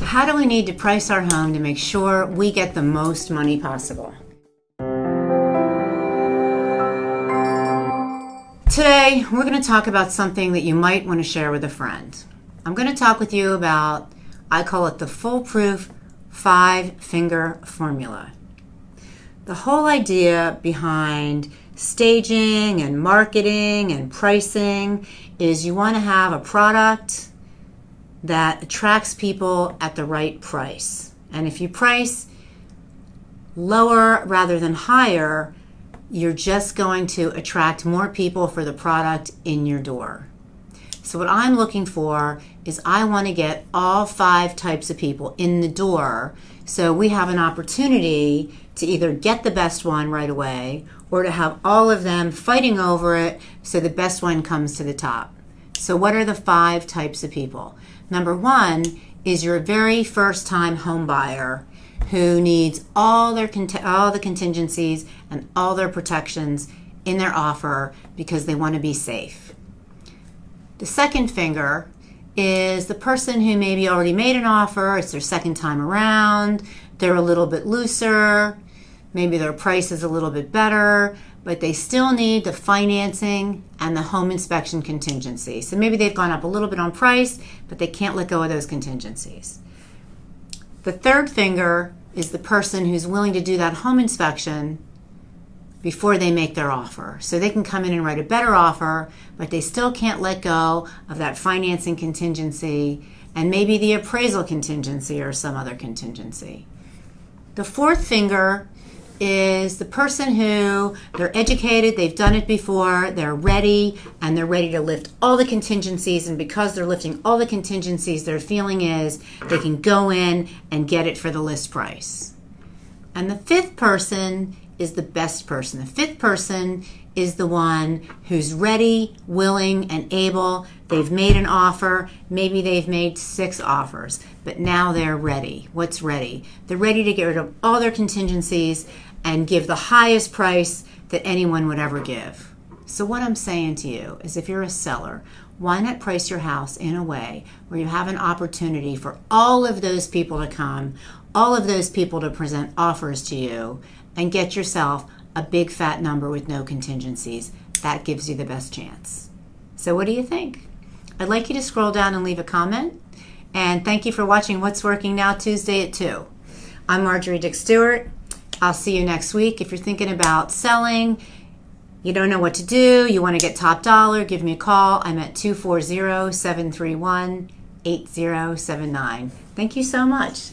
How do we need to price our home to make sure we get the most money possible? Today, we're going to talk about something that you might want to share with a friend. I'm going to talk with you about, I call it the foolproof 5-finger formula. The whole idea behind staging and marketing and pricing is you want to have a product that attracts people at the right price. And if you price lower rather than higher, you're just going to attract more people for the product in your door. So what I'm looking for is I want to get all 5 types of people in the door so we have an opportunity to either get the best one right away or to have all of them fighting over it so the best one comes to the top. So what are the 5 types of people? Number 1 is your very first time home buyer who needs all the contingencies and all their protections in their offer because they want to be safe. The second finger is the person who maybe already made an offer, it's their second time around, they're a little bit looser, maybe their price is a little bit better, but they still need the financing and the home inspection contingency. So maybe they've gone up a little bit on price, but they can't let go of those contingencies. The third finger is the person who's willing to do that home inspection before they make their offer. So they can come in and write a better offer, but they still can't let go of that financing contingency and maybe the appraisal contingency or some other contingency. The fourth finger is the person who they're educated, they've done it before, they're ready, and they're ready to lift all the contingencies, and because they're lifting all the contingencies, their feeling is they can go in and get it for the list price. And the fifth person is the best person. The fifth person is the one who's ready, willing, and able. They've made an offer. Maybe they've made 6 offers, but now they're ready. What's ready? They're ready to get rid of all their contingencies and give the highest price that anyone would ever give. So what I'm saying to you is if you're a seller, why not price your house in a way where you have an opportunity for all of those people to come, all of those people to present offers to you, and get yourself a big fat number with no contingencies. That gives you the best chance. So what do you think? I'd like you to scroll down and leave a comment. And thank you for watching What's Working Now Tuesday at 2. I'm Marjorie Dick Stuart. I'll see you next week. If you're thinking about selling, you don't know what to do, you want to get top dollar, give me a call. I'm at 240-731-8079. Thank you so much.